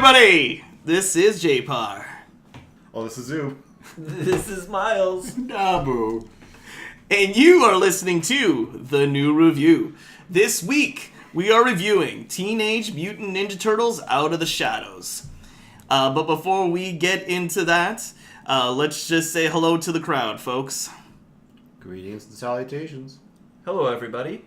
everybody! This is Jpar. Oh, this is Zub. This is Myles. Da Boo. And you are listening to The New Review. This week, we are reviewing Teenage Mutant Ninja Turtles Out of the Shadows. But before we get into that, let's just say hello to the crowd, folks. Greetings and salutations. Hello, everybody.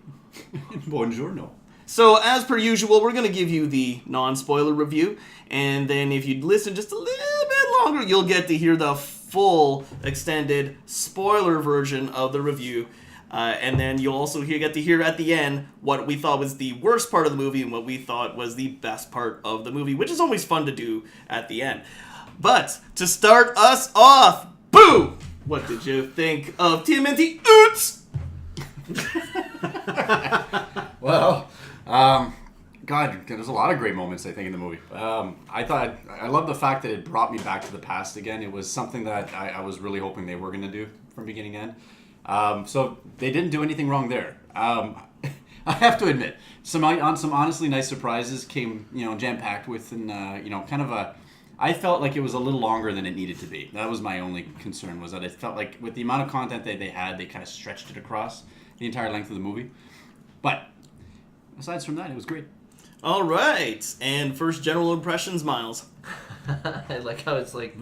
Buongiorno. So, as per usual, we're going to give you the non-spoiler review, and then if you listen just a little bit longer, you'll get to hear the full, extended, spoiler version of the review, and then you'll also get to hear at the end what we thought was the worst part of the movie and what we thought was the best part of the movie, which is always fun to do at the end. But, to start us off, Boo! What did you think of TMNT Oots? Well, God, there's a lot of great moments, I think, in the movie. I love the fact that it brought me back to the past again. It was something that I was really hoping they were going to do from beginning to end. So they didn't do anything wrong there. I have to admit, some honestly nice surprises came, jam-packed with, and kind of a. I felt like it was a little longer than it needed to be. That was my only concern, was that it felt like with the amount of content that they had, they kind of stretched it across the entire length of the movie. But aside from that, it was great. All right, and first general impressions, Myles. I like how it's like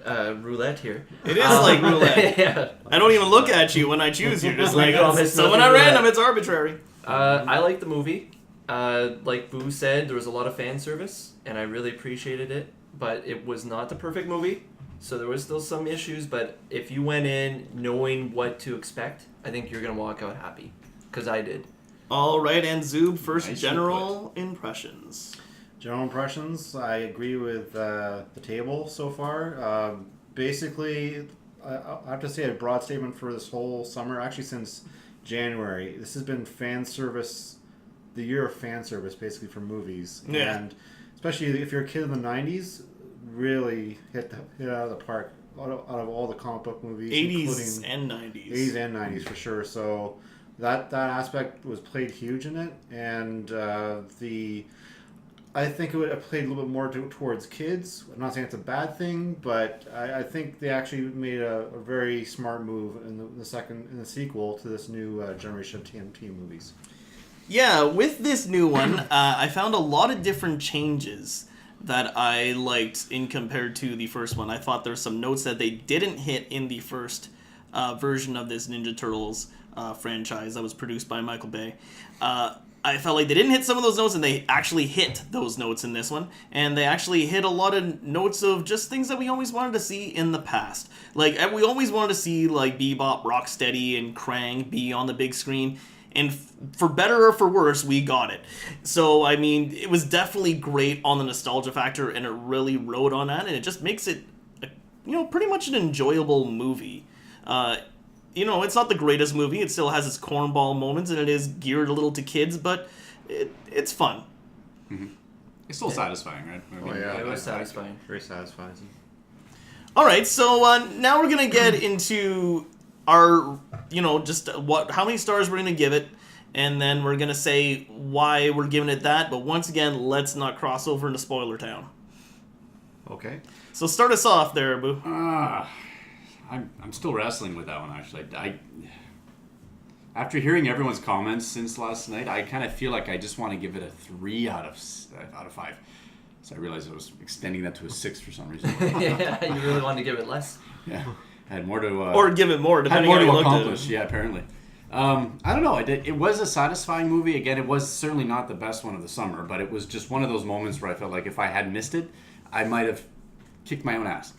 roulette here. It is like roulette. Yeah. I don't even look at you when I choose you. Just like, It's someone nothing at random, roulette. it's arbitrary. I like the movie. Like Boo said, there was a lot of fan service, and I really appreciated it. But it was not the perfect movie, so there was still some issues. But if you went in knowing what to expect, I think you're going to walk out happy, because I did. All right, and Zub, first Nice general impressions. General impressions, I agree with the table so far. Basically, I have to say a broad statement for this whole summer, actually since January. This has been fan service, the year of fan service, basically, for movies. Yeah. And especially if you're a kid in the 90s, really hit out of the park out of all the comic book movies. 80s and 90s. 80s and 90s for sure. So that aspect was played huge in it, and I think it played a little bit more towards kids. I'm not saying it's a bad thing, but I think they actually made a very smart move in the sequel to this new generation of TMT movies. Yeah, with this new one, I found a lot of different changes that I liked in compared to the first one. I thought there were some notes that they didn't hit in the first version of this Ninja Turtles franchise that was produced by Michael Bay. I felt like they didn't hit some of those notes, and they actually hit those notes in this one. And they actually hit a lot of notes of just things that we always wanted to see in the past. Like, we always wanted to see, like, Bebop, Rocksteady, and Krang be on the big screen. And for better or for worse, we got it. So, I mean, it was definitely great on the nostalgia factor, and it really rode on that, and it just makes it, pretty much an enjoyable movie. It's not the greatest movie. It still has its cornball moments, and it is geared a little to kids, but it's fun. Mm-hmm. It's still satisfying, right? I mean, It was satisfying. Very satisfying. All right, so now we're going to get into our, how many stars we're going to give it, and then we're going to say why we're giving it that, but once again, let's not cross over into spoiler town. Okay. So start us off there, Boo. I'm still wrestling with that one, actually. After hearing everyone's comments since last night, I kind of feel like I just want to give it a 3 out of 5. So I realized I was extending that to a 6 for some reason. Yeah, you really wanted to give it less? Yeah. I had more to... or give it more, depending on how you looked at it. Yeah, apparently. I don't know. It was a satisfying movie. Again, it was certainly not the best one of the summer, but it was just one of those moments where I felt like if I had missed it, I might have kicked my own ass.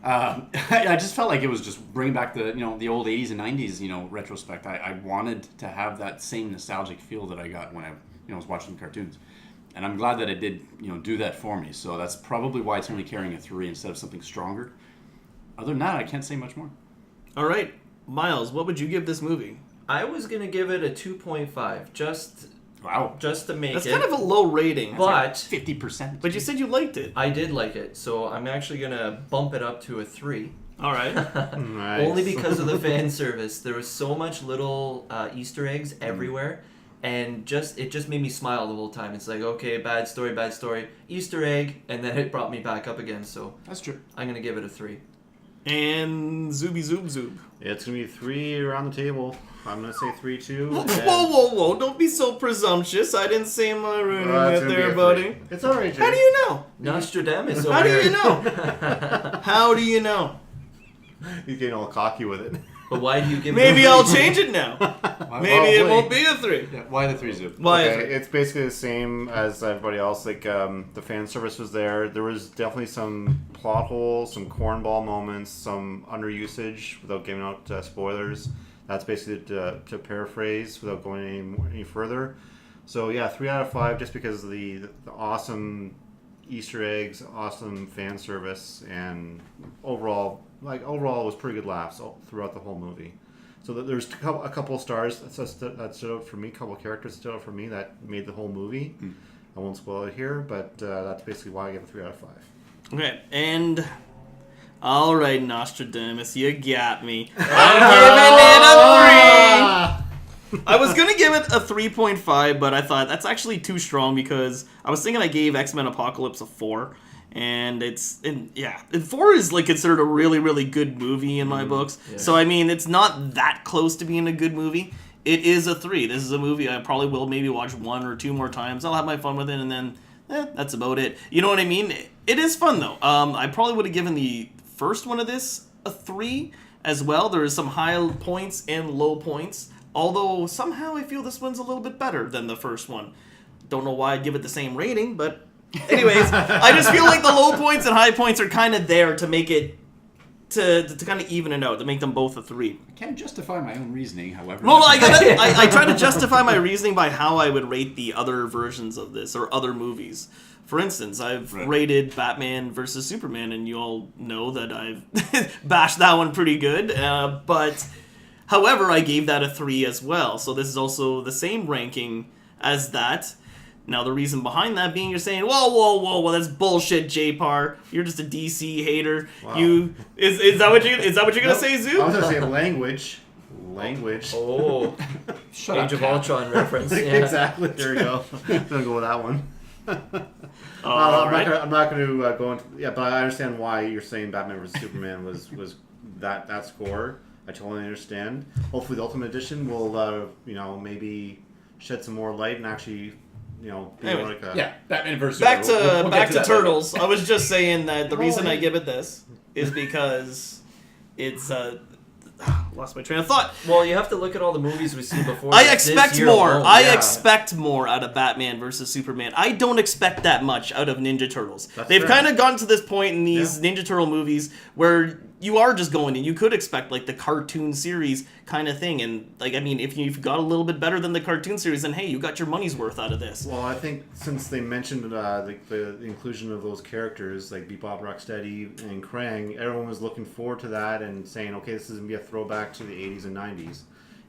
I just felt like it was just bringing back the the old 80s and 90s retrospect. I wanted to have that same nostalgic feel that I got when I was watching the cartoons, and I'm glad that it did do that for me. So that's probably why it's only carrying a 3 instead of something stronger. Other than that, I can't say much more. All right, Myles, what would you give this movie? I was going to give it a 2.5, just Wow, to make That's it. kind of a low rating. But 50%. But you said you liked it. I did like it, so I'm actually going to bump it up to a 3. All right. Nice. Only because of the fan service. There was so much little Easter eggs everywhere, and it just made me smile the whole time. It's like, okay, bad story, Easter egg, and then it brought me back up again. So That's true. I'm gonna give it a 3. And Zooby Zoop. It's going to be 3 around the table. I'm going to say 3 too. Whoa! Don't be so presumptuous. I didn't say my ruining It's it gonna be there, a 3. buddy. It's alright, Jay. How do you know? Nostradamus over How do here. you know? How do you know? He's getting all cocky with it. But why do you give Maybe it a I'll 3? change it now. Why- Maybe it wait. won't be a 3. Yeah, why the 3 Zub? Why a Okay, 3? it's basically the same as everybody else. Like the fan service was there. There was definitely some plot holes, some cornball moments, some underusage without giving out spoilers. That's basically to paraphrase without going any further. So yeah, 3 out of 5 just because of the awesome Easter eggs, awesome fan service, and overall it was pretty good laughs throughout the whole movie. So there's a couple of stars that stood out for me, a couple of characters that stood out for me that made the whole movie. I won't spoil it here, but that's basically why I give it 3 out of 5. Okay, and all right, Nostradamus, you got me. I'm giving it a 3. I was gonna give it a 3.5, but I thought that's actually too strong because I was thinking I gave X-Men Apocalypse a 4, and 4 is like considered a really, really good movie in my books. Yeah. So I mean, it's not that close to being a good movie. It is a 3. This is a movie I probably will maybe watch 1 or 2 more times. I'll have my fun with it, and then that's about it. You know what I mean? It is fun though. I probably would have given the first one of this a 3 as well. There is some high points and low points. Although somehow I feel this one's a little bit better than the first one. Don't know why I'd give it the same rating, but anyways, I just feel like the low points and high points are kind of there to make it to kind of even it out, to make them both a 3. I can't justify my own reasoning, however. Well, I try to justify my reasoning by how I would rate the other versions of this or other movies. For instance, I've rated Batman versus Superman, and you all know that I've bashed that one pretty good. But, however, I gave that a 3 as well. So this is also the same ranking as that. Now, the reason behind that being you're saying, whoa, that's bullshit, Jpar. You're just a DC hater. Wow. Is that what you're gonna say, I Zoo? was going to say language. Oh, Shut Age up, of Ultron reference. Yeah. Exactly. There you go. I'm going to go with that one. Alright. I'm not going to go into... Yeah, but I understand why you're saying Batman vs. Superman was that score. I totally understand. Hopefully the Ultimate Edition will, maybe shed some more light and actually, be Anyway, like a... Yeah, Batman versus Back to Superman. We'll back get to that Turtles. I was just saying that the reason yeah. I give it this is because it's lost my train of thought. Well, you have to look at all the movies we've seen before. I this expect year more. alone. I Yeah. expect more out of Batman versus Superman. I don't expect that much out of Ninja Turtles. That's They've fair. kind of gotten to this point in these Ninja Turtle movies where you are just going and you could expect like the cartoon series kind of thing. And if you've got a little bit better than the cartoon series, then hey, you got your money's worth out of this. Well, I think since they mentioned the inclusion of those characters like Bebop, Rocksteady, and Krang, everyone was looking forward to that and saying, okay, this is going to be a throwback to the 80s and 90s.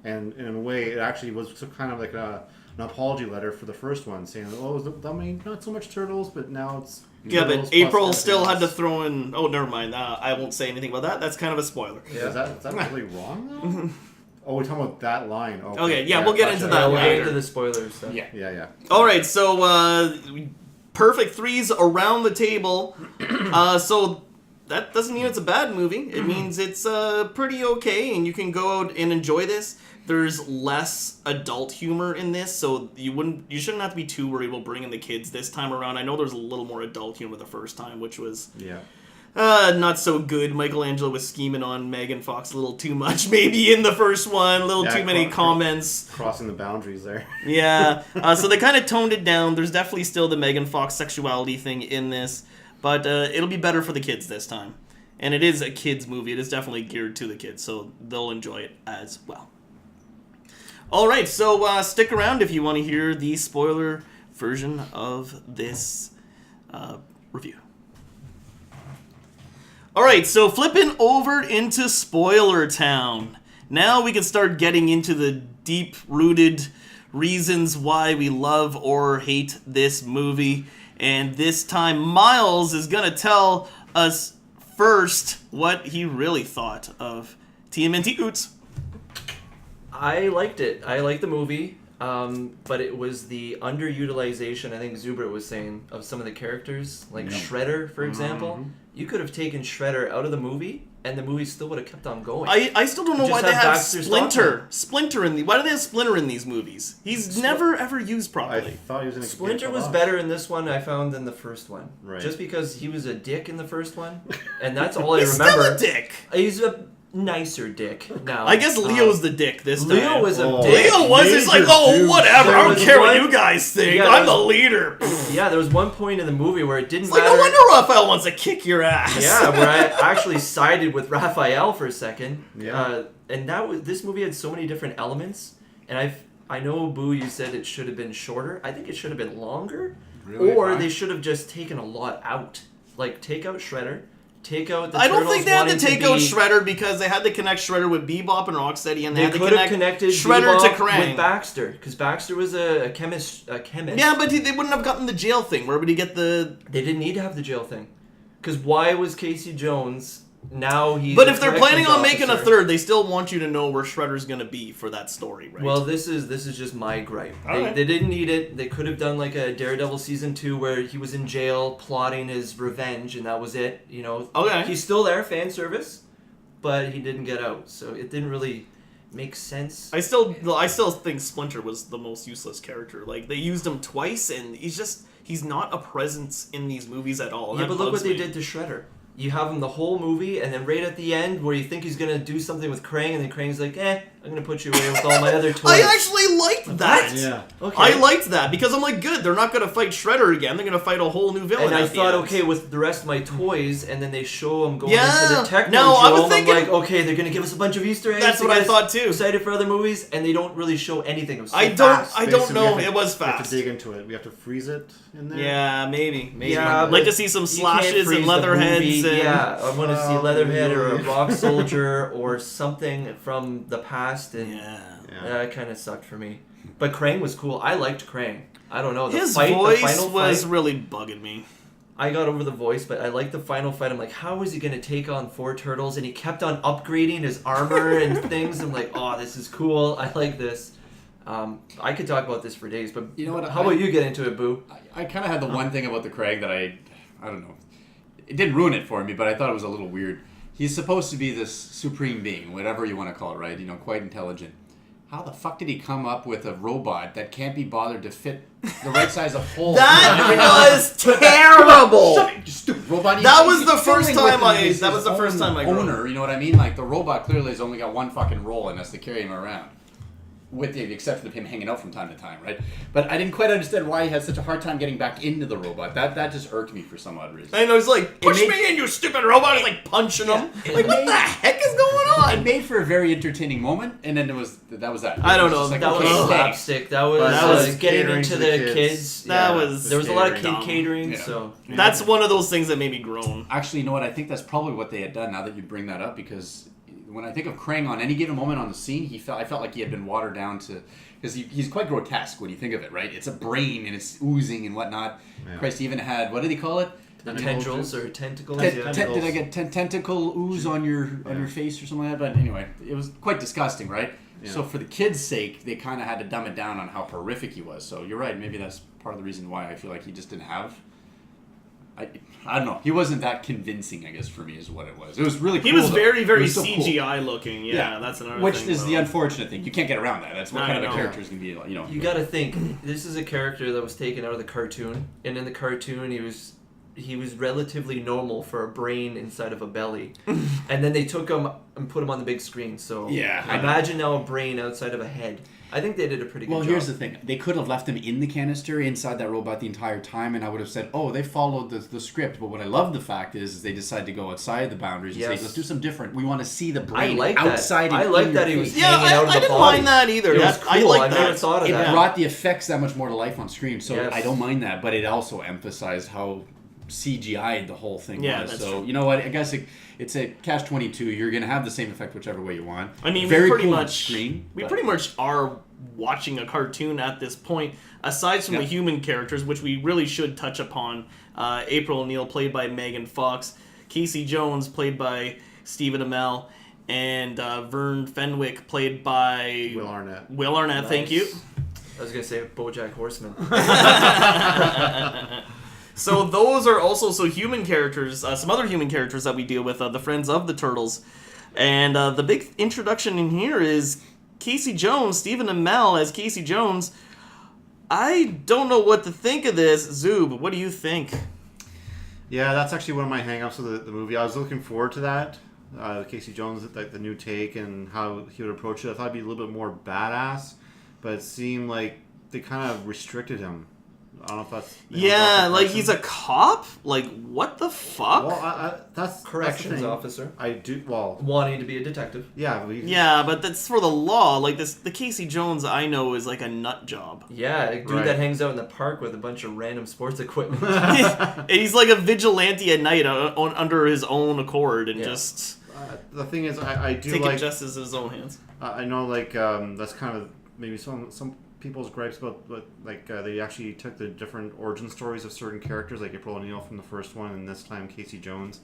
And in a way, it actually was kind of like an apology letter for the first one, saying, not so much Turtles, but now it's... Yeah, Turtles but plus April everything still had to else. throw in... Oh, never mind. I won't say anything about that. That's kind of a spoiler. Yeah, is that really wrong, though? Oh, we're talking about that line. Okay, yeah, we'll get into that We'll get later. into the spoilers. Stuff. Yeah. Yeah. All right, so perfect 3s around the table. So that doesn't mean it's a bad movie. It means it's pretty okay, and you can go out and enjoy this. There's less adult humor in this, so you shouldn't have to be too worried about bringing the kids this time around. I know there's a little more adult humor the first time, which was not so good. Michelangelo was scheming on Megan Fox a little too much, maybe in the first one. A little too many comments. Crossing the boundaries there. Yeah, so they kind of toned it down. There's definitely still the Megan Fox sexuality thing in this, but it'll be better for the kids this time. And it is a kids movie. It is definitely geared to the kids, so they'll enjoy it as well. All right, so stick around if you want to hear the spoiler version of this review. All right, so flipping over into Spoiler Town. Now we can start getting into the deep-rooted reasons why we love or hate this movie. And this time, Myles is going to tell us first what he really thought of TMNT Oots. I liked it. I liked the movie. but it was the underutilization, I think Zubra was saying, of some of the characters, like Shredder, for example. You could have taken Shredder out of the movie, and the movie still would have kept on going. I still don't know why Just they have have Baxter Splinter. Why do they have Splinter in these movies? He's never ever used I properly. thought he was in a Splinter was better in this one, I found, than the first one. Right. Just because he was a dick in the first one, and that's all I He's remember. still a dick. He's a nicer dick now. I guess Leo's the dick this time. Leo was a Oh. dick. Leo was just like, Major oh, douche. whatever. There I don't was care what one- you guys think. Yeah, I'm there the leader. Yeah, there was one point in the movie where it didn't It's like, matter. no wonder Raphael wants to kick your ass. Yeah, where I actually sided with Raphael for a second. Yeah. And this movie had so many different elements, and I know, Boo, you said it should have been shorter. I think it should have been longer, Really? or Fine. they should have just taken a lot out. Like take out Shredder, take out the. I don't Turtles think they had to wanting take be- out Shredder because they had to connect Shredder with Bebop and Rocksteady, and they They had to could have connect connected Shredder to Bebop Krang. with Baxter, because Baxter was a chemist. Yeah, but they wouldn't have gotten the jail thing. Where would he get the... They didn't need to have the jail thing, because why was Casey Jones now he's? But a if they're planning corrections on making a officer? third, they still want you to know where Shredder's going to be for that story, right? Well, this is just my gripe. Alright. They didn't need it. They could have done like a Daredevil season 2 where he was in jail plotting his revenge, and that was it. You know, Okay. he's still there, fan service, but he didn't get out, so it didn't really make sense. I still think Splinter was the most useless character. Like, they used him twice, and he's not a presence in these movies at all. and Yeah, that but look bugs what they me. did to Shredder. You have him the whole movie, and then right at the end, where you think he's gonna do something with Krang, and then Krang's like, I'm gonna put you away with all my other toys. I actually liked that. Yeah. Okay. I liked that because I'm like, good. They're not gonna fight Shredder again. They're gonna fight a whole new villain. And I at the thought, end. okay, with the rest of my toys, and then they show him going Yeah. into the techno No, I was dome, thinking- I'm like, okay, they're gonna give us a bunch of Easter eggs. That's to what I get us thought too. Excited for other movies, and they don't really show anything. It was so I don't fast. know. We have to- It was We have fast. to dig into it. We have to freeze it in there. Yeah, maybe. Yeah, I'd like but to see some you can't slashes freeze and the leatherheads. movie. And... Yeah, I want to see Oh, Leatherhead or a really? Rock Soldier or something from the past, and Yeah. that kind of sucked for me. But Krang was cool. I liked Krang. I don't know. The His fight, voice the final was fight, really bugging me. I got over the voice, but I liked the final fight. I'm like, how is he going to take on 4 turtles? And he kept on upgrading his armor and things. I'm like, oh, this is cool. I like this. I could talk about this for days, but You know what, how about you get into it, Boo? I kind of had the one thing about the Craig that I don't know. It didn't ruin it for me, but I thought it was a little weird. He's supposed to be this supreme being, whatever you want to call it, right? You know, quite intelligent. How the fuck did he come up with a robot that can't be bothered to fit the right size of hole? That was terrible. Shut it, you stupid robot. That He's was the first fiddling with time him. I- He's that his was the first own time I grew up. owner, you know what I mean? Like, the robot clearly has only got one fucking role and has to carry him around. With the exception of him hanging out from time to time, right? But I didn't quite understand why he had such a hard time getting back into the robot. That just irked me for some odd reason. I know, he's like, push made- me in, you stupid robot. He's like punching him. Like, what the heck is going It on? made for a very entertaining moment, and then that was that. I don't It know, was just That like, was okay, thanks. slapstick. That was, That was getting catering into to the the kids. kids. That Yeah. was There was a lot of kid dumb. catering, Yeah. so... That's one of those things that made me groan. Actually, you know what? I think that's probably what they had done. Now that you bring that up, because when I think of Krang on any given moment on the scene, I felt like he had been watered down to, because he's quite grotesque when you think of it, right? It's a brain and it's oozing and whatnot. Yeah. Christ, he even had, what did he call it? The tendrils or tentacles. Did I get tentacle ooze on your face or something like that? But anyway, it was quite disgusting, right? Yeah. So for the kids' sake, they kind of had to dumb it down on how horrific he was. So you're right. Maybe that's part of the reason why I feel like he just didn't have. I don't know. He wasn't that convincing, I guess, for me is what it was. It was really cool. He was though. very, It very was so cool. CGI looking. Yeah, that's another Which thing. is though. the unfortunate thing. You can't get around that. That's what I kind of a know. character is going to be, you know. You got to think, this is a character that was taken out of the cartoon, and in the cartoon he was relatively normal for a brain inside of a belly, and then they took him and put him on the big screen. So Yeah, I know. imagine now a brain outside of a head. I think they did a pretty good job. Well, here's the thing. They could have left him in the canister inside that robot the entire time, and I would have said, oh, they followed the script. But what I love the fact is they decided to go outside the boundaries and Yes. say, let's do some different. We want to see the I brain like outside that. I and like in that your he was face. Yeah, hanging out of I the didn't body. mind that either. It was I cool. like I never that. thought of It that. brought the effects that much more to life on screen, so Yes. I don't mind that. But it also emphasized how CGI'd the whole thing Yeah, was. that's So, true. you know what? I guess it's a catch-22. You're going to have the same effect whichever way you want. I mean, Very we pretty cool on much screen, we but- pretty much are watching a cartoon at this point. Aside from Yeah. the human characters, which we really should touch upon, April O'Neil played by Megan Fox, Casey Jones played by Stephen Amell, and Vern Fenwick played by Will Arnett. Will Arnett, thank you. I was gonna say BoJack Horseman. So those are also human characters, some other human characters that we deal with, the friends of the Turtles. And the big introduction in here is Casey Jones, Stephen Amell as Casey Jones. I don't know what to think of this. Zub, what do you think? Yeah, that's actually one of my hang-ups of the movie. I was looking forward to that. Casey Jones, like the new take and how he would approach it. I thought it'd be a little bit more badass, but it seemed like they kind of restricted him. I don't know if that's... Yeah, like he's a cop? Like, what the fuck? Well, that's Corrections that's the thing. officer. I do... Well... Wanting to be a detective. Yeah. Yeah, but that's for the law. Like, the Casey Jones I know is like a nut job. Yeah, a dude that hangs out in the park with a bunch of random sports equipment. He's like a vigilante at night under his own accord and just... the thing is, I do taking like... justice in his own hands. I know, like, that's kind of maybe some people's gripes about, but like they actually took the different origin stories of certain characters, like April O'Neil from the first one, and this time Casey Jones.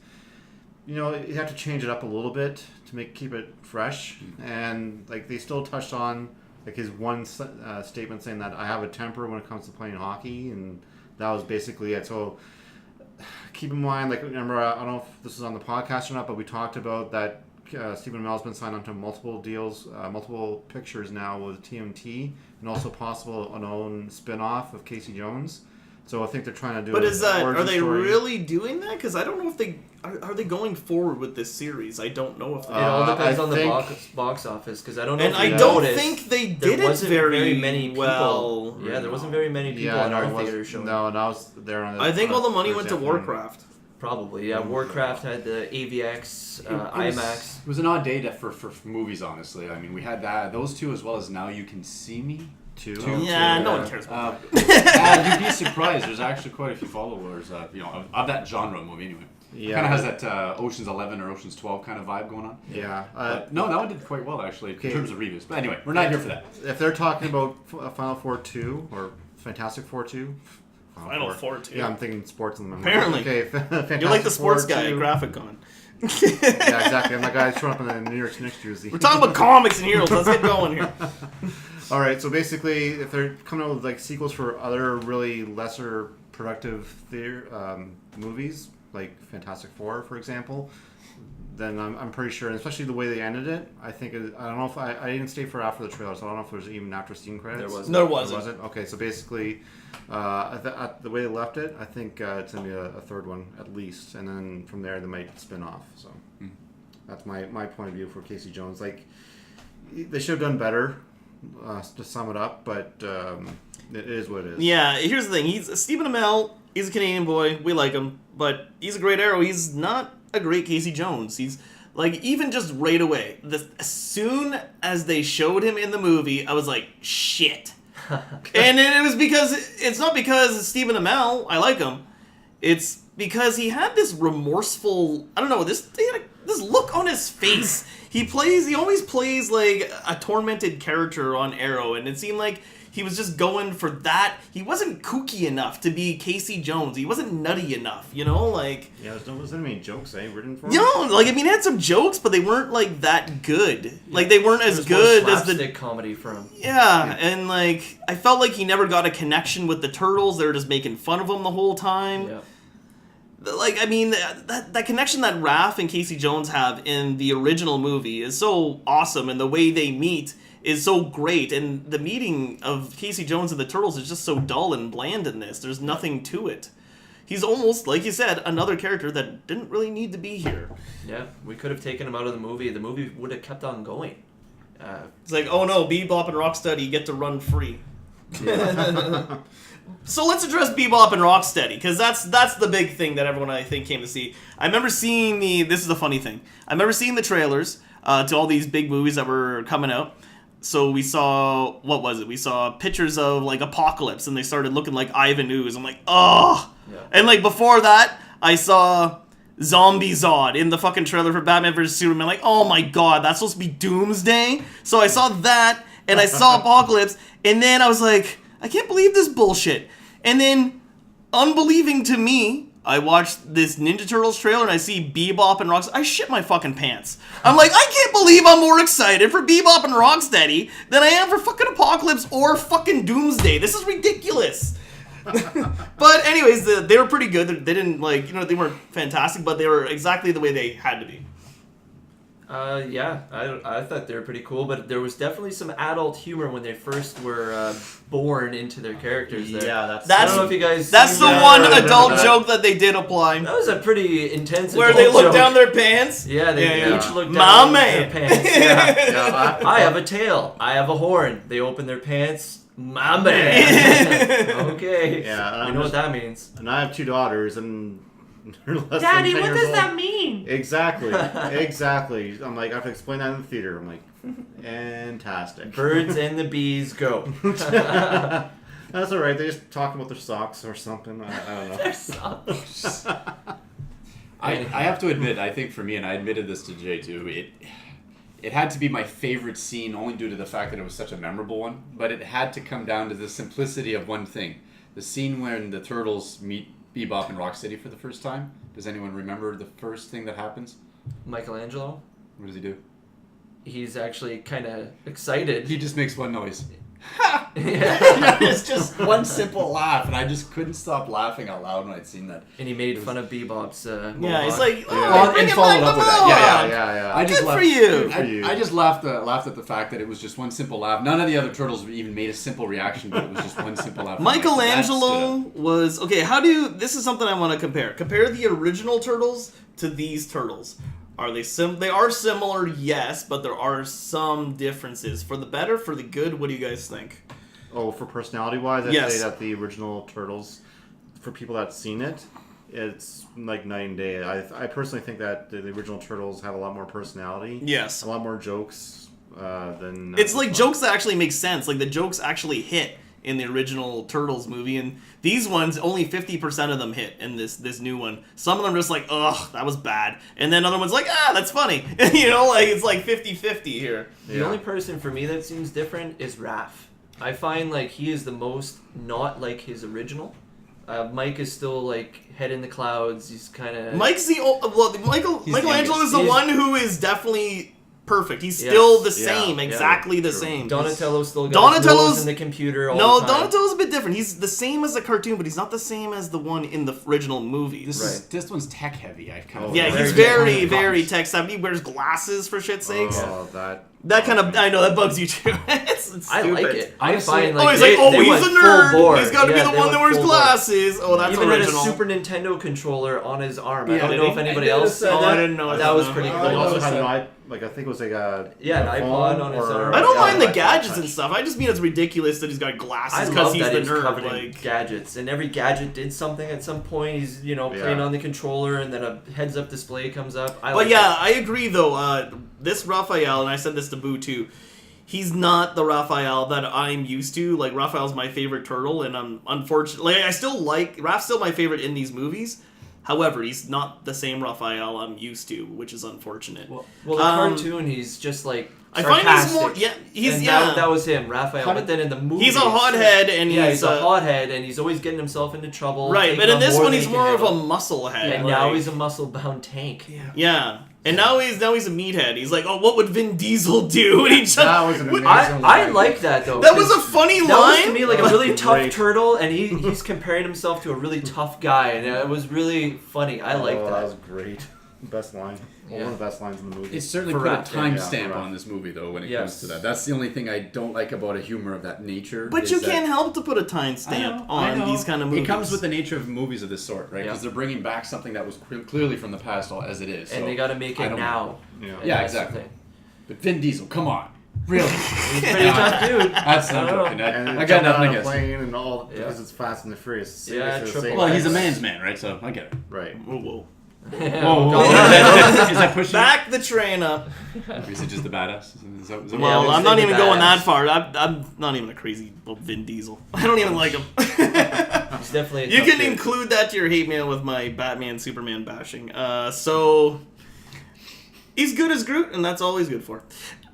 You know, you have to change it up a little bit to keep it fresh, and like they still touched on like his one statement saying that I have a temper when it comes to playing hockey, and that was basically it. So keep in mind, like, remember, I don't know if this is on the podcast or not, but we talked about that. Stephen Amell's been signed onto multiple deals, multiple pictures now with TMT, and also possible an own spin-off of Casey Jones. So I think they're trying to do. But are they story. really doing that? Because I don't know if they are they going forward with this series. I don't know if they It all depends on the think- box office, because I don't know. And if I you don't noticed, think they there did it wasn't very many people. well. Yeah, there wasn't very many people Yeah, in no, our it was- theater showing. No, and I was there on. I think all the money went to Thursday afternoon. Warcraft. Probably, yeah. Warcraft had the AVX, IMAX. It was an odd day for movies, honestly. I mean, we had those two as well as Now You Can See Me. Two. Yeah, no one cares about You'd be surprised. There's actually quite a few followers, of that genre movie anyway. Yeah. Kind of has that Ocean's 11 or Ocean's 12 kind of vibe going on. Yeah. But no, that one did quite well actually Okay. in terms of reviews. But anyway, we're not here for that. If they're talking about Final Four 2 or Fantastic Four 2. Final Four 2. Yeah, I'm thinking sports in the moment. Apparently. Okay, Fantastic You're like the sports Four guy at 2. Graphicon. Yeah, exactly. I'm the guy showing up in the New York Knicks jersey. We're talking about comics and heroes. Let's get going here. All right, so basically, if they're coming out with like sequels for other really lesser productive movies, like Fantastic Four, for example, then I'm pretty sure, and especially the way they ended it, I think I don't know if I didn't stay for after the trailer, so I don't know if there's even after scene credits. There wasn't. No, it There wasn't. wasn't. Okay, so basically, the way they left it, I think it's gonna be a third one at least, and then from there they might spin off. So that's my point of view for Casey Jones. Like, they should have done better. To sum it up, but it is what it is. Yeah, here's the thing. He's Stephen Amell. He's a Canadian boy. We like him, but he's a great Arrow. He's not a great Casey Jones. He's like, even just right away, as soon as they showed him in the movie, I was like, shit. And it was because it's not because Stephen Amell. I like him. It's because he had this remorseful. I don't know this look on his face. He always plays like a tormented character on Arrow, and it seemed like he was just going for that. He wasn't kooky enough to be Casey Jones. He wasn't nutty enough, like... Yeah, there wasn't any jokes, written for him? No, like, I mean, it had some jokes, but they weren't, like, that good. Like, they weren't as good as the... slapstick comedy for him. Yeah, and, like, I felt like he never got a connection with the Turtles. They were just making fun of him the whole time. Yeah. Like, I mean, that connection that Raph and Casey Jones have in the original movie is so awesome, and the way they meet is so great, and the meeting of Casey Jones and the Turtles is just so dull and bland in this. There's nothing to it. He's almost, like you said, another character that didn't really need to be here. Yeah, we could have taken him out of the movie. The movie would have kept on going. It's like, oh no, Bebop and Rocksteady get to run free. Yeah. So let's address Bebop and Rocksteady, because that's the big thing that everyone, I think, came to see. I remember seeing this is the funny thing. I remember seeing the trailers to all these big movies that were coming out. So we saw, what was it? We saw pictures of, like, Apocalypse, and they started looking like Ivan Ooze. I'm like, oh! Yeah. And, like, before that, I saw Zombie Zod in the fucking trailer for Batman vs. Superman. Like, oh my god, that's supposed to be Doomsday? So I saw that, and I saw Apocalypse, and then I was like, I can't believe this bullshit. And then, unbelieving to me, I watched this Ninja Turtles trailer and I see Bebop and Rocksteady. I shit my fucking pants. I'm like, I can't believe I'm more excited for Bebop and Rocksteady than I am for fucking Apocalypse or fucking Doomsday. This is ridiculous. But anyways, they were pretty good. They didn't they weren't fantastic, but they were exactly the way they had to be. Yeah, I thought they were pretty cool, but there was definitely some adult humor when they first were born into their characters. There. Yeah, I don't know if you guys. That's the one adult joke that they did apply. That was a pretty intense. Where they look joke. down their pants. Yeah, they each look down My their man. pants. Yeah. I have a tail. I have a horn. They open their pants. My man. Okay. Yeah, we know what that means. And I have 2 daughters, and they're less Daddy, than 10 what years does old. that mean? Exactly. I'm like, I have to explain that in the theater. I'm like, fantastic. Birds and the bees go. That's all right. They just talk about their socks or something. I don't know. Their socks. I have to admit, I think for me, and I admitted this to Jay too, it had to be my favorite scene only due to the fact that it was such a memorable one, but it had to come down to the simplicity of one thing. The scene when the Turtles meet Bebop and Rocksteady for the first time. Does anyone remember the first thing that happens? Michelangelo? What does he do? He's actually kind of excited. He just makes one noise. Yeah. It's just one simple laugh, and I just couldn't stop laughing out loud when I'd seen that. And he made fun of Bebop's Yeah, it's like, And followed up with that. Yeah. I just Good laughed, for you. Good for you. I just laughed at the fact that it was just one simple laugh. None of the other turtles even made a simple reaction, but it was just one simple laugh. Michelangelo was okay. This is something I want to compare. Compare the original turtles to these turtles. Are they They are similar, yes, but there are some differences. For the better, for the good. What do you guys think? Oh, for personality-wise, I'd Yes. say that the original Turtles, for people that've seen it, it's like night and day. I personally think that the original Turtles have a lot more personality. Yes. A lot more jokes than... It's like jokes that actually make sense. Like the jokes actually hit in the original Turtles movie, and these ones only 50% of them hit in this new one. Some of them are just like, ugh, that was bad, and then other ones like, that's funny. It's like 50-50 here. The only person for me that seems different is Raph. I find like he is the most not like his original. Mike is still like head in the clouds. He's kind of Mike's Michelangelo is the He's- one who is definitely perfect. He's still the Yeah. same, Yeah. exactly the True. same. Donatello's still got his Donatello's- nose in the computer all No, the time. Donatello's a bit different. He's the same as the cartoon, but he's not the same as the one in the original movies. This one's tech heavy. I kind of Oh, Yeah, Very he's different. very tech savvy. He wears glasses for shit's sakes. Oh, that... That kind of, I know that bugs you too. it's I stupid. like it. I Honestly- find like Oh, he's they, like, they he's went a full nerd. board. He's got to Yeah, be the they one that went wears full board. glasses. Oh, that's Even original. had a Super Nintendo controller on his arm. I Yeah, don't did know he? if anybody I else noticed saw Oh, I that. didn't know That was that. pretty He cool. also had an I think it was like a... Yeah, an a iPod phone on his or- arm. I don't Yeah, mind the iPod gadgets Touch. and stuff. I just mean it's ridiculous that he's got I glasses because love he's that the he's nerd. covered in Like, gadgets, and every gadget did something at some point. He's playing on the controller, and then a heads-up display comes up. but yeah, I agree though. This Raphael, and I said this to Boo too. He's not the Raphael that I'm used to. Like Raphael's my favorite turtle, and I'm unfortunately I still like Raph's still my favorite in these movies. However, he's not the same Raphael I'm used to, which is unfortunate. Well, the cartoon, he's just like I find he's more sarcastic. That was him, Raphael. But then in the movie, he's a hothead, and he's a hothead, and he's always getting himself into trouble. right. But taking in this more one, than he's he can more of a handle. muscle head. And now he's a muscle-bound tank. Yeah. And now he's a meathead. He's like, oh, what would Vin Diesel do? And he just, That was an amazing I line. like that though. that was a 'cause funny that was to line. me like a really tough Great. turtle, and he's comparing himself to a really tough guy, and it was really funny. I like Oh, that. that was great. Best line. Well, Yeah. one of the best lines in the movie. It certainly For put a Raph, yeah, timestamp for Raph. on this movie, though, when it Yes. comes to that. That's the only thing I don't like about a humor of that nature. But is you that- can't help to put a I timestamp know, I on know. these kind of movies. It comes with the nature of movies of this sort, right? Because Yeah. they're bringing back something that was clearly from the past as it is. And so they got to make I it don't- now. Yeah. And Yeah, that's the exactly. thing. But Vin Diesel, come on. Really? He's a pretty tough dude. That's I not don't know. joking. And I got jumping nothing on a against him. plane and all Yeah. because it's Fast and the Furious. Yeah, It's the triple same- Well, he's a X. man's man, right? So I get it. Right. Whoa, whoa. Whoa, is that pushing? Back the train up. Or is it just the badass? Is that Yeah, Well, let's I'm not say even the going that badass. far. I'm not even a crazy about Vin Diesel. I don't even like him. He's definitely. A You tough can dude. include that to your hate mail with my Batman Superman bashing. So he's good as Groot, and that's all he's good for.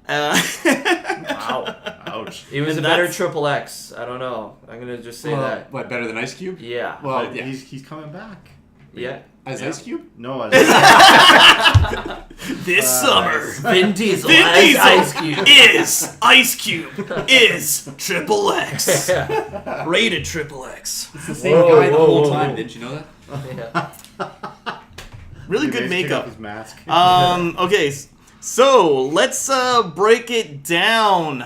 Wow. Ouch. He was And a better that's- Triple X. I don't know. I'm gonna just say Well, that. what, better than Ice Cube? Yeah. Well, But yeah. he's coming back. Yeah. As Ice Cube? No, This summer, Vin Diesel Vin as Diesel Ice Cube. is Ice Cube is Triple X. Rated Triple X. It's the same guy the whole time. Didn't you know that? Yeah. Really good makeup. His mask. Okay, so let's break it down.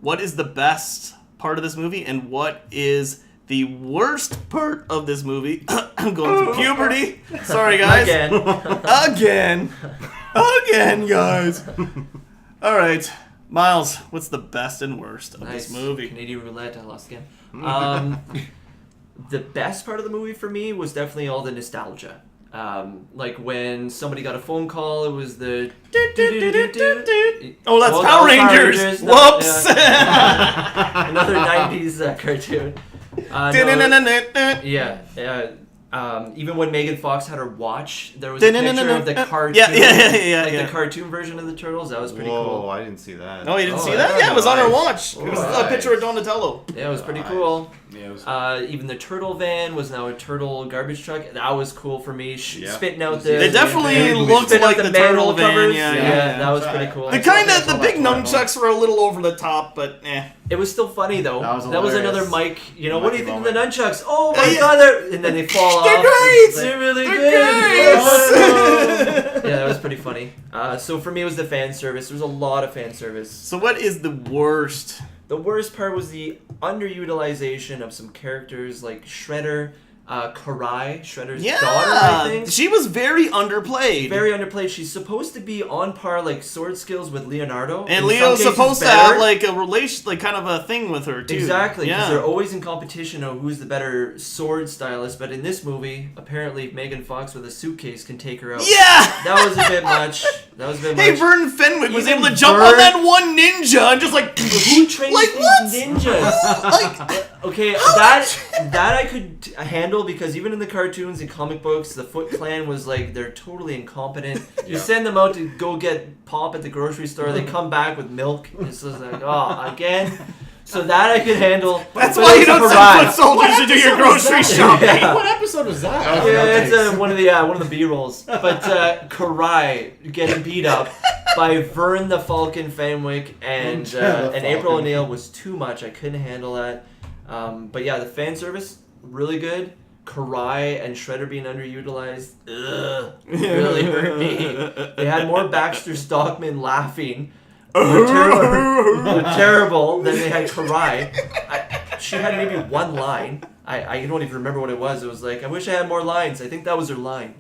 What is the best part of this movie, and what is the worst part of this movie? I'm going through puberty. Sorry, guys. Again, guys. All right, Myles, what's the best and worst of Nice. this movie? Canadian roulette. I lost again. The best part of the movie for me was definitely all the nostalgia. Like when somebody got a phone call, it was the Oh, that's that Power was Rangers. No, Whoops. yeah. Another 90s cartoon. Even when Megan Fox had her watch, there was a picture of the cartoon. Yeah. The cartoon version of the Turtles. That was pretty Whoa, cool. I didn't see that. Oh, you didn't Oh, see that? Yeah, it was on our watch. It was a Nice. picture of Donatello. Yeah, it was pretty cool. Yeah, it was. Even the turtle van was now a turtle garbage truck. That was cool for me. Yeah. Spitting out the. It definitely Vaguely looked spitting like out the turtle manhole van. covers. Yeah. That was pretty cool. The big nunchucks were a little over the top, but eh. It was still funny though. That was another hilarious. Mike. You know, what do you think Mikey of the nunchucks? Oh my Yeah. god! And then they fall off. They're great! They're really They're good. great! Yeah, that was pretty funny. So for me, it was the fan service. There was a lot of fan service. So what is the worst? The worst part was the underutilization of some characters like Shredder, Karai, Shredder's daughter, I think. She was very underplayed. Very underplayed. She's supposed to be on par, like, sword skills with Leonardo. and In Leo's some cases supposed to better. have like a relation, like kind of a thing with her too. Exactly, because Yeah. they're always in competition of who's the better sword stylist. But in this movie, apparently Megan Fox with a suitcase can take her out. Yeah. That was a bit much. Hey, Vernon Fenwick was Even able to jump on that one ninja and just like. Who trains like these what? ninjas? Like. Okay, that I could handle because even in the cartoons and comic books, the Foot Clan was like they're totally incompetent. You send them out to go get pop at the grocery store, they come back with milk. It's just like, oh, again. So that I could handle. That's But why you it's don't a send Karai. foot soldiers to do your grocery shopping. Yeah. What episode was that? Yeah, it's one of the B-rolls. But Karai getting beat up by Vern the Falcon Fenwick and April O'Neil was too much. I couldn't handle that. But yeah, the fan service really good. Karai and Shredder being underutilized, really hurt me. They had more Baxter Stockman laughing. Terrible than they had Karai. She had maybe one line. I don't even remember what it was. It was like, I wish I had more lines. I think that was her line.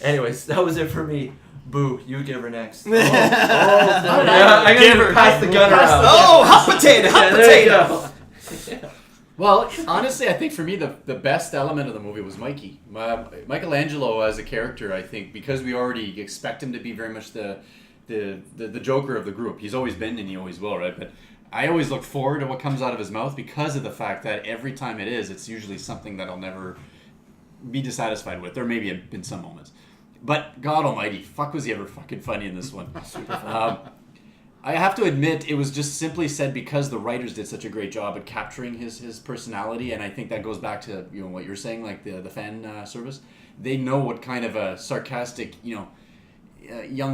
Anyways, that was it for me. Boo, you give her next. I'm gonna pass the gun around. Oh, hot potato, hot potato. Well, honestly, I think for me the best element of the movie was Mikey. Michelangelo as a character, I think, because we already expect him to be very much the Joker of the group. He's always been and he always will, right? But I always look forward to what comes out of his mouth because of the fact that every time it's usually something that I'll never be dissatisfied with, or maybe in some moments. But God Almighty, fuck was he ever fucking funny in this one? I have to admit, it was just simply said because the writers did such a great job at capturing his personality, and I think that goes back to what you're saying, like the fan service. They know what kind of a sarcastic young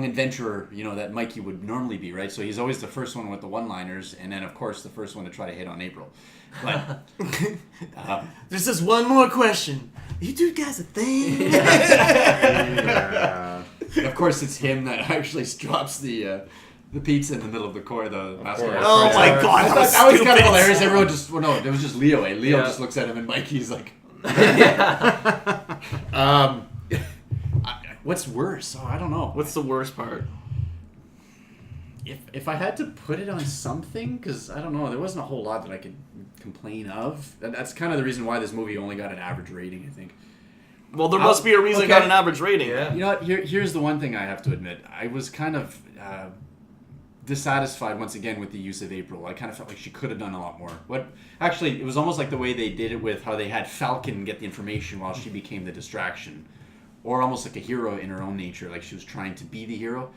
adventurer that Mikey would normally be, right? So he's always the first one with the one-liners, and then of course the first one to try to hit on April. But There's just one more question. You two guys a thing? Yeah. of course, it's him that actually drops the pizza in the middle of the basketball. Oh my god, I thought that was kind of hilarious. Everyone just no, it was just Leo. Leo just looks at him and Mikey's like. What's worse? Oh, I don't know. What's the worst part? If I had to put it on something, because I don't know, there wasn't a whole lot that I could complain of. And that's kind of the reason why this movie only got an average rating, I think. Well, there must be a reason it got an average rating. Yeah. You know what? Here's the one thing I have to admit. I was kind of dissatisfied once again with the use of April. I kind of felt like she could have done a lot more. Actually, it was almost like the way they did it with how they had Falcon get the information while she became the distraction. Or almost like a hero in her own nature, like she was trying to be the hero.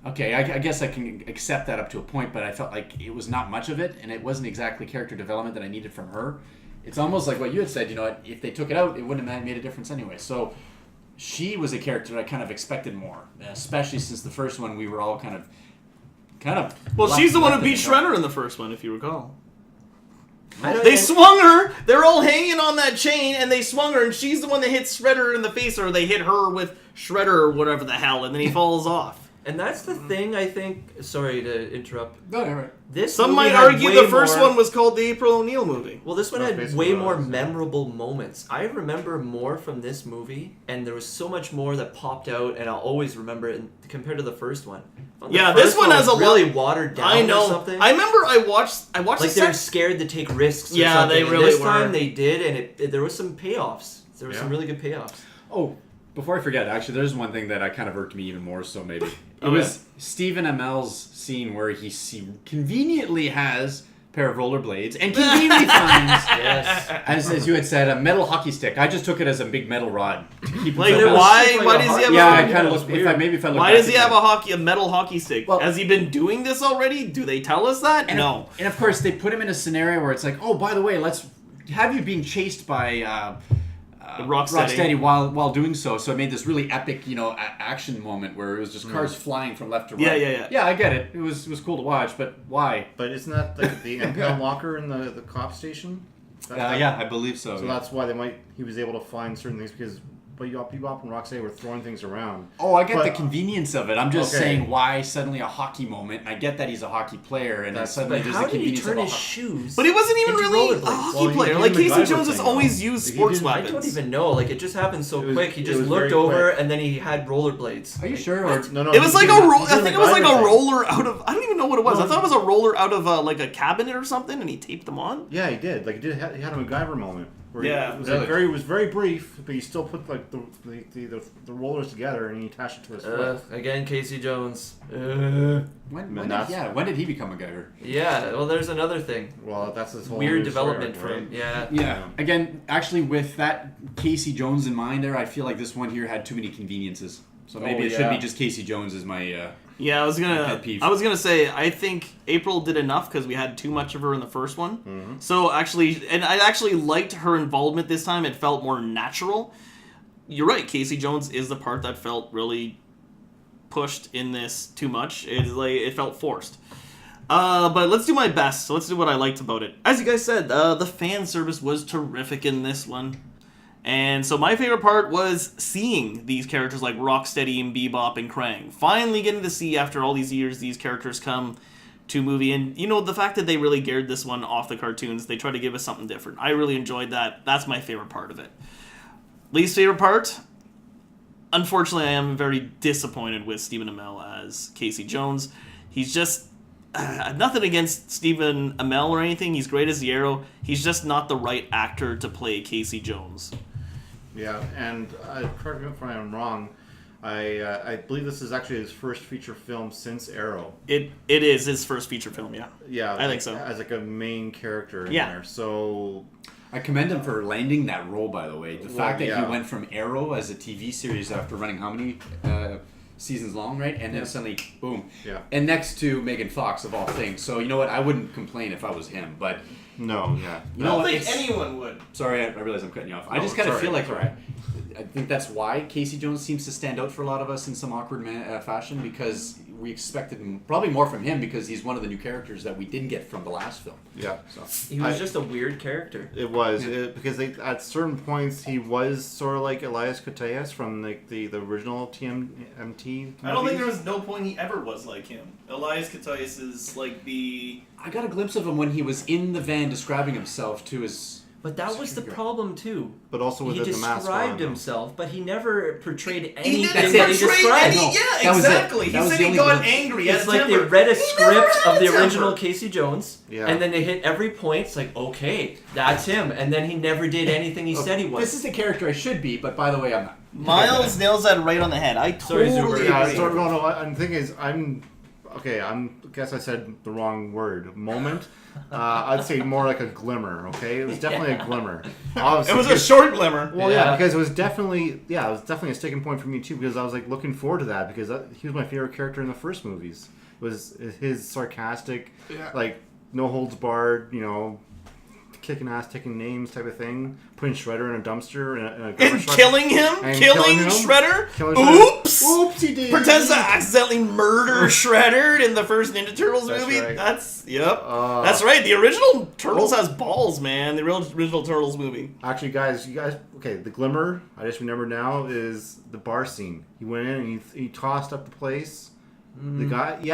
Okay, I guess I can accept that up to a point, but I felt like it was not much of it, and it wasn't exactly character development that I needed from her. it's almost like what you had said. If they took it out, it wouldn't have made a difference anyway. So she was a character that I kind of expected more, especially since the first one we were all kind of. Well, left- she's the one who left in beat the dark. Shredder in the first one, if you recall. They Swung her. They're all hanging on that chain, and they swung her, and she's the one that hits Shredder in the face, or they hit her with Shredder or whatever the hell, and then he falls off. And that's the thing, I think. Sorry to interrupt. No, you're right. This Some movie might had argue way the first more- one was called the April O'Neil movie. Well, this one That's had basically way what more it was, yeah. memorable moments. I remember more from this movie, and there was so much more that popped out, and I'll always remember it compared to the first one. The Yeah, first this one has was a lot- really watered down. I know. Or something. I remember I watched like the they were second. scared to take risks. Or Yeah, something. they And really this were. time they did, and there was some payoffs. There were some Yeah. really good payoffs. Oh, before I forget, actually, there's one thing that kind of irked me even more. So maybe it Okay. was Stephen Amell's scene where he conveniently has a pair of rollerblades and conveniently finds, Yes. as you had said, a metal hockey stick. I just took it as a big metal rod to keep Like, himself was why? shaped like Why a does he hockey- have? Yeah, I a, kind of was looked. weird. If I look Why back does he at have it. a metal hockey stick? Well- Has he been doing this already? Do they tell us that? No. And of course, they put him in a scenario where it's like, oh, by the way, let's have you being chased by Rocksteady. while doing so. So it made this really epic, action moment where it was just cars flying from left to right. Yeah. Yeah, I get it. It was cool to watch, but why? But isn't that the impound locker in the cop station? Yeah, I believe so. So that's why he was able to find certain things because Bebop and Rocksteady were throwing things around. Oh, I get But- the convenience of it. I'm just Okay. saying why suddenly a hockey moment. I get that he's a hockey player, and then That's- suddenly But there's how the did he convenience turn of a his hockey. shoes? But he wasn't even into really a rollerblades? hockey Well, he player. did Like the Casey MacGyver Jones has thing, always though. used He sports didn't- I weapons. don't even know. Like it just happened so It was- quick. He it just was looked very over, quick. and then he had rollerblades. Are you sure? Or No, It was like I think it was like a MacGyver thing. roller out of. I don't even know what it was. No. I thought it was a roller out of like a cabinet or something, and he taped them on. Yeah, he did. Like he had a MacGyver moment. Where Yeah, it was really. it was very brief, but he still put like the rollers together and he attached it to his foot. Again, Casey Jones. when did he become a MacGyver? Yeah. Well, there's another thing. Well, that's his whole Weird new story, development for him. right? Yeah. Yeah. Again, actually, with that Casey Jones in mind, there, I feel like this one here had too many conveniences. So maybe it should yeah. be just Casey Jones as my. Yeah, I was Pet peeve. gonna say I think April did enough because we had too much of her in the first one. Mm-hmm. So actually, and I actually liked her involvement this time. It felt more natural. You're right. Casey Jones is the part that felt really pushed in this too much. It felt forced. But let's do my best. So let's do what I liked about it. As you guys said, the fan service was terrific in this one. And so my favorite part was seeing these characters like Rocksteady and Bebop and Krang. Finally getting to see, after all these years, these characters come to movie. And, the fact that they really geared this one off the cartoons, they try to give us something different. I really enjoyed that. That's my favorite part of it. Least favorite part? Unfortunately, I am very disappointed with Stephen Amell as Casey Jones. He's just... nothing against Stephen Amell or anything. He's great as the Arrow. He's just not the right actor to play Casey Jones. Yeah, and correct me if I'm wrong. I believe this is actually his first feature film since Arrow. It is his first feature film, yeah. Yeah, I think so. As like a main character in Yeah. there. So I commend him for landing that role, by the way. The fact that yeah. he went from Arrow as a TV series after running how many seasons long, right? And then suddenly, boom. Yeah. And next to Megan Fox, of all things. So, you know what? I wouldn't complain if I was him. But, no, yeah. you know what? anyone would. Sorry, I realize I'm cutting you off. I No, just kind of sorry, feel like sorry. I think that's why Casey Jones seems to stand out for a lot of us in some awkward fashion, because we expected probably more from him because he's one of the new characters that we didn't get from the last film. Yeah. So He was just a weird character. It was because at certain points he was sort of like Elias Koteas from the original TMNT. I don't think there was no point he ever was like him. Elias Koteas is like the... I got a glimpse of him when he was in the van describing himself to his. But that was the problem too. But also with He the mask described on. himself, but he never portrayed He anything didn't that he portray described. any... No, Yeah, that was it. exactly. That He was said the he only got glimpse. angry. It's Had like temper. they read a He script never of had the temper. original Casey Jones, Yeah. and then they hit every point. It's like, okay, that's him, and then he never did anything he said he was. This is the character I should be, but by the way, I'm not. Miles nails that right on the head. I Sorry, totally Zuber. Yeah, agree. so no. And the thing is, I guess I said the wrong word. Moment. I'd say more like a glimmer. Okay, it was definitely a glimmer. Obviously, It was a short glimmer. Well, yeah, Yeah. because it was definitely a sticking point for me too. Because I was like looking forward to that because he was my favorite character in the first movies. It was his sarcastic, like no holds barred, kicking ass, taking names type of thing, putting Shredder in a dumpster in a And garbage truck. killing him? And Killing killing him? Shredder? Killing Shredder. Oops! Oops, he did. Pretends to accidentally murder Shredder in the first Ninja Turtles That's movie. right. Yep. That's right. The original Turtles has balls, man. The original Turtles movie. Actually, you guys, okay, the glimmer, I just remember now, is the bar scene. He went in and he tossed up the place. The guy, he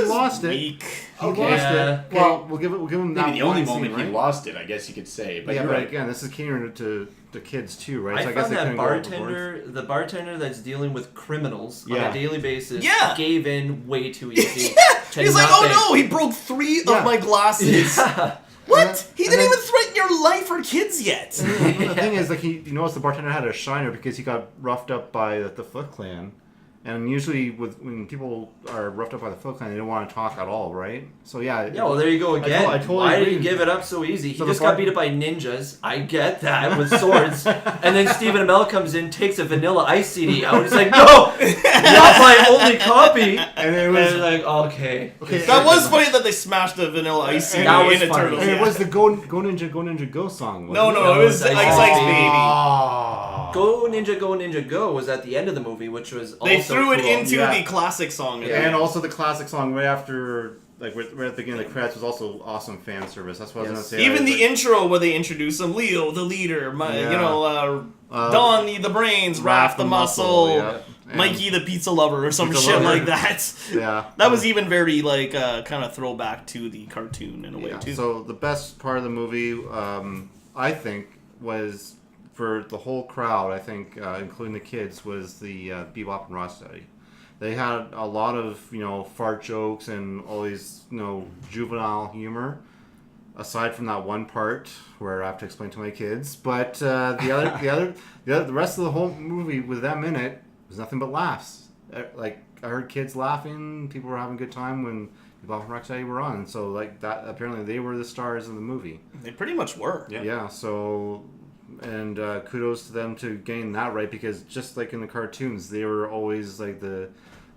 lost it. Weak. He Okay. lost Yeah. it. Well, we'll give him that Maybe the only one moment scene, he right? lost it, I guess you could say. But Yeah, you're but right. again, this is catering to kids too, right? I So I guess found they that couldn't go overboard. the bartender that's dealing with criminals on Yeah. a daily basis Yeah. gave in way too easy. to He's like, nothing. oh no, he broke 3 Yeah. of my glasses. Yeah. What? He And didn't then- even threaten your life or kids yet. The thing is, like, you notice the bartender had a shiner because he got roughed up by the Foot Clan. And usually, when people are roughed up by the Foot Clan, they don't want to talk at all, right? So yeah. Yeah, well, there you go again. I totally Why did agree. he give it up so easy? He So just the got bar- beat up by ninjas. I get that with swords. And then Stephen Amell comes in, takes a Vanilla Ice CD out. He's like, no, not my only copy. And it And was it's like, okay. That was funny that they smashed the Vanilla Ice CD That was in the funny. Turtles. and Yeah. it was the Go Ninja Go song. No, wasn't no, it was No, Ice it's Ice Ice Baby. Go Ninja Go was at the end of the movie, which was also They threw it cool. into Yeah. the classic song. Yeah. And also the classic song right after, like right at the beginning of the credits was also awesome fan service. That's what I was Yes. gonna say. Even I was the like, intro where they introduce him, Leo the leader, Yeah. Don the brains, Raph the muscle, yeah. And- Mikey the pizza lover, or some Pizza shit lover. like that. Yeah. That was even very like kind of throwback to the cartoon in a way Yeah. too. So the best part of the movie, I think, was for the whole crowd. I think, including the kids, was the Bebop and Rocksteady. They had a lot of fart jokes and all these juvenile humor. Aside from that one part where I have to explain to my kids, but the rest of the whole movie with them in it was nothing but laughs. Like I heard kids laughing, people were having a good time when Bebop and Rocksteady were on. So like that, apparently they were the stars of the movie. They pretty much were. Yeah. Yeah. So, and kudos to them to getting that right because just like in the cartoons, they were always like They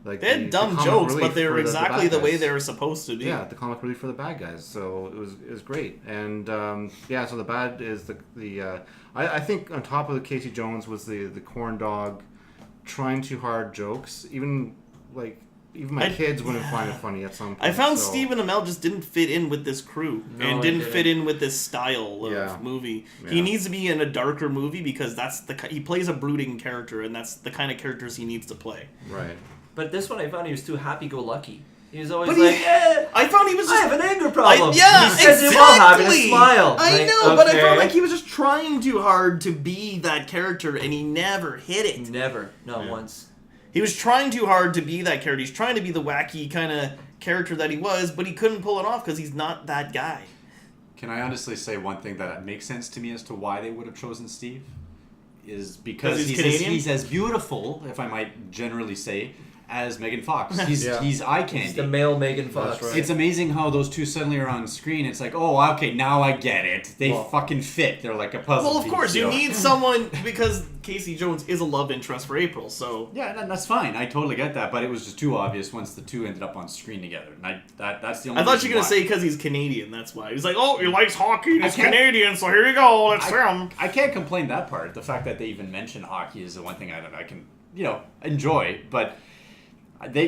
had the dumb comic jokes, relief but they were for exactly bad the way guys. they were supposed to be. Yeah, the comic relief for the bad guys. So it was great. And so the bad is I think on top of the Casey Jones was the corn dog trying too hard jokes. Even my kids wouldn't find it funny at some point. I found so. Stephen Amell just didn't fit in with this crew No, and I didn't didn't. fit in with this style of Yeah. movie. Yeah. He needs to be in a darker movie because he plays a brooding character and that's the kind of characters he needs to play. Right. But this one I found he was too happy-go-lucky. He was always But like, I found he was I just have an anger problem. yeah, he says exactly. it while having a smile. I Like, know, but I felt okay. like he was just trying too hard to be that character, and he never hit it. Never. Not Yeah. once. He was trying too hard to be that character. He's trying to be the wacky kind of character that he was, but he couldn't pull it off because he's not that guy. Can I honestly say one thing that makes sense to me as to why they would have chosen Steve? Is because he's he's Canadian? he's as beautiful, if I might generally say, as Megan Fox. He's Yeah. he's eye It's candy. the male Megan Fox. That's right. It's amazing how those two suddenly are on screen. It's like, oh, okay, now I get it. They Well- fucking fit. They're like a puzzle. Well, of piece, course, you know? need someone because Casey Jones is a love interest for April, so Yeah, that's fine. I totally get that, but it was just too obvious once the two ended up on screen together. And that's the only. I thought you were reason gonna why. say because he's Canadian. That's why he's like, oh, he likes hockey. and I He's can't- Canadian, so here you go. That's him. I can't complain that part. The fact that they even mention hockey is the one thing I can enjoy. But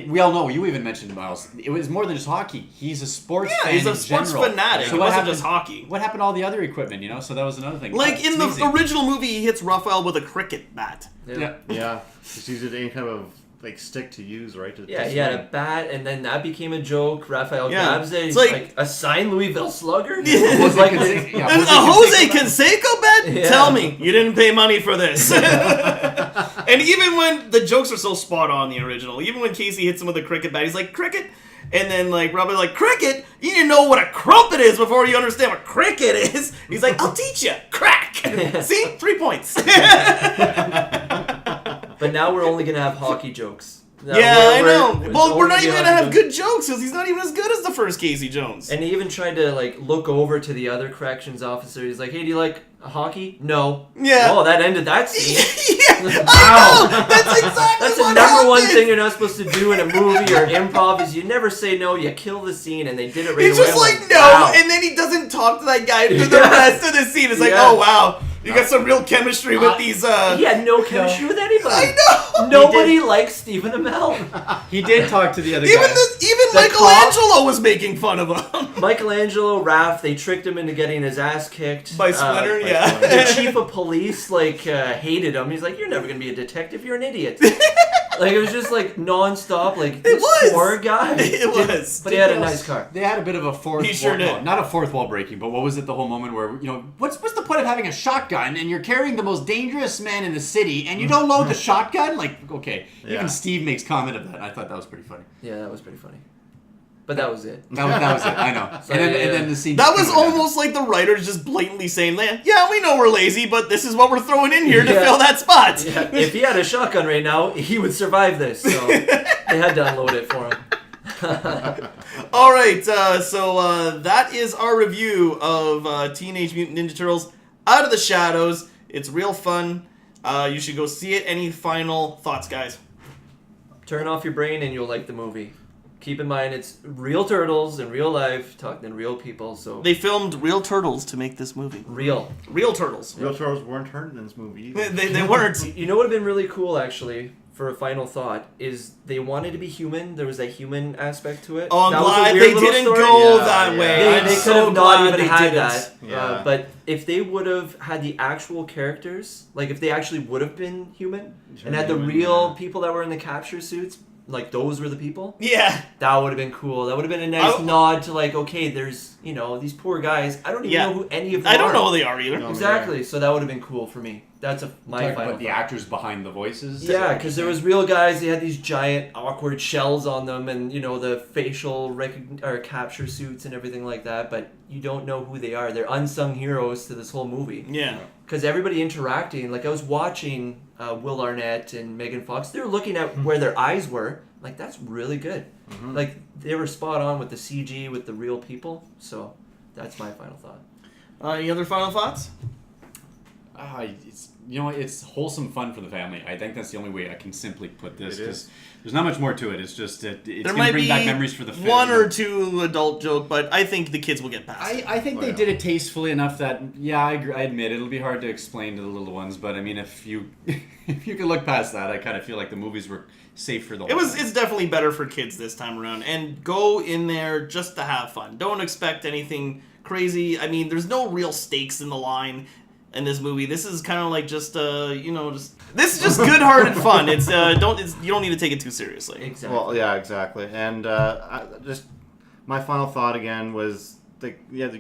we all know. You even mentioned Myles. It was more than just hockey. He's a sports Yeah, fan he's a in sports general. fanatic. So It what wasn't happened? just hockey. What happened to all the other equipment? So that was another thing. Like It's in the amazing. original movie, he hits Raphael with a cricket bat. Yeah. Yeah. Just use it any kind of like stick to use, right? To Yeah, to he had a swing. bat, and then that became a joke. Raphael Yeah. grabs it. It's He's like- like a signed Louisville Slugger. Yeah. Jose Canseco- yeah, And a Jose Canseco bet? Yeah. Tell me, you didn't pay money for this. And even when the jokes are so spot on the original, even when Casey hits him with a cricket bat, he's like, cricket? And then Robin's like, cricket? You didn't know what a crumpet is before you understand what cricket is. He's like, I'll teach you. Crack. See? 3 points. But now we're only gonna have hockey jokes. I know. It's Well, we're only not even gonna gonna have be good jokes because he's not even as good as the first Casey Jones. And he even tried to like look over to the other corrections officer. He's like, "Hey, do you like hockey?" No. Yeah. Oh, that ended that scene. Yeah, I know. That's exactly That's the what number one happened. thing you're not supposed to do in a movie or improv is you never say no. You kill the scene, and they did it right away. He's just I'm like, no, wow. and then he doesn't talk to that guy for the Yeah. rest of the scene. It's like, Yeah. oh wow, you got some real chemistry with these. He had no chemistry with anybody. I know. Nobody likes Stephen Amell. He did talk to the other Even guy. even The Michelangelo was making fun of him. Michelangelo, Raph, they tricked him into getting his ass kicked. By Splinter, yeah. The chief of police, hated him. He's like, "You're never going to be a detective. You're an idiot." It was just, non-stop, this was. poor guy. It was. But he had a nice car. They had a bit of a fourth He sure wall, did. no, not a fourth wall breaking, but what was it the whole moment where, what's the point of having a shotgun and you're carrying the most dangerous man in the city and you don't load the shotgun? Okay, Yeah. even Steve makes comment of that. I thought that was pretty funny. Yeah, that was pretty funny. But that was it. That was it, I know. So, and yeah. then the scene... That was just kinda almost like the writers just blatantly saying, "Yeah, we know we're lazy, but this is what we're throwing in here to Yeah. fill that spot." Yeah, if he had a shotgun right now, he would survive this. So they had to unload it for him. All right, so that is our review of Teenage Mutant Ninja Turtles Out of the Shadows. It's real fun. You should go see it. Any final thoughts, guys? Turn off your brain and you'll like the movie. Keep in mind, it's real turtles in real life, talking to real people, so... They filmed real turtles to make this movie. Real. Real turtles. Real turtles weren't hurt in this movie either. They weren't. You know what would have been really cool, actually, for a final thought, is they wanted to be human. There was that human aspect to it. Oh, I'm That was a glad weird they little didn't story. go Yeah, that yeah. way. They, I'm they so could have not glad even they had didn't. that. Yeah. But if they would have had the actual characters, if they actually would have been human, and had the Human, real yeah. people that were in the capture suits, those were the people, Yeah. that would have been cool. That would have been a nice nod to okay, there's these poor guys. I don't even Yeah. know who any of them are. I don't know who they are either. No. Exactly. So that would have been cool for me. That's my Talking final about the thought. actors behind the voices. Yeah, because there was real guys. They had these giant, awkward shells on them, and the facial or capture suits and everything like that. But you don't know who they are. They're unsung heroes to this whole movie. Yeah. Because everybody interacting, I was watching Will Arnett and Megan Fox. They were looking at where their eyes were. That's really good. Mm-hmm. They were spot on with the CG with the real people. So that's my final thought. Any other final thoughts? It's wholesome fun for the family. I think that's the only way I can simply put this. It is. There's not much more to it. It's just that it's There going might to bring be back memories for the family. one or two adult joke, but I think the kids will get past it. I think Oh, they yeah. did it tastefully enough that I admit it'll be hard to explain to the little ones. But I mean, if you if you can look past that, I kind of feel like the movies were safe for the whole. It's definitely better for kids this time around, and go in there just to have fun. Don't expect anything crazy. I mean, there's no real stakes in the line in this movie. This is kind of this is just good-hearted fun. You don't need to take it too seriously. Exactly. Well, yeah, exactly. And just my final thought again was the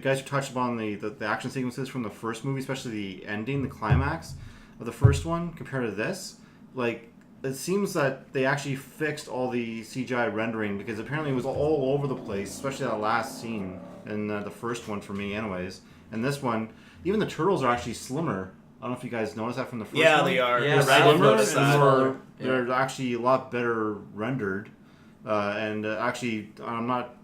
guys who touched upon the action sequences from the first movie, especially the ending, the climax of the first one, compared to this. It seems that they actually fixed all the CGI rendering because apparently it was all over the place, especially that last scene in the first one for me, anyways. And this one, even the turtles are actually slimmer. I don't know if you guys noticed that from the first one. Yeah, they are. Yeah, I did right. notice Slimmer that. and They're actually a lot better rendered, and actually I'm not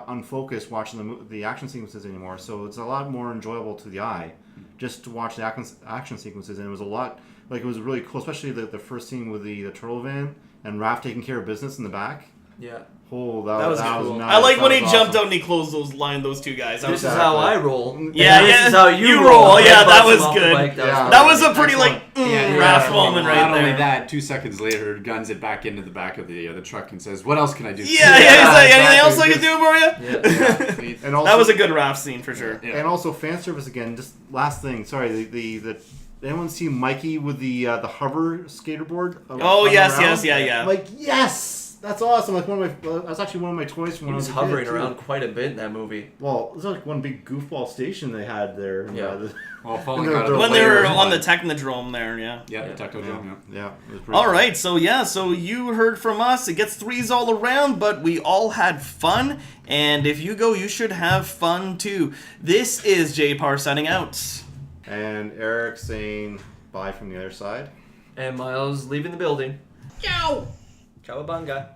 unfocused watching the action sequences anymore. So it's a lot more enjoyable to the eye, just to watch the action sequences. And it was a lot it was really cool, especially the first scene with the turtle van and Raph taking care of business in the back. Yeah. Oh, That was that cool. was nice. I like when That he was jumped awesome. out and he closed those two guys. This is Exactly. how I roll. Yeah, And yeah. This is how you You roll. Yeah, I that bust was him off the good. bike. Yeah. That was a pretty Excellent. Raph moment right Not there. only that, 2 seconds later, guns it back into the back of the truck and says, "What else can I do?" Yeah, Yeah, he's like, anything else I exactly. can do for you? Yeah. Please. And also, That was a good Raph scene for sure. Yeah. And also fan service again. Just last thing. Sorry, the anyone see Mikey with the hover skaterboard? Oh, running yes, around? yes, yeah. Yes, that's awesome. That's actually one of my toys from He when was I was a kid, hovering too. around quite a bit in that movie. Well, it was like one big goofball station they had there. Yeah. Well, falling They're- out of they're the When they later were in on the life. Technodrome there, yeah. yeah, the Tecto Yeah, Dome, yeah. yeah. It was pretty All cool. right, so you heard from us. It gets threes all around, but we all had fun. And if you go, you should have fun too. This is Jpar signing out. And Eric saying bye from the other side. And Myles leaving the building. Ciao. Cowabunga.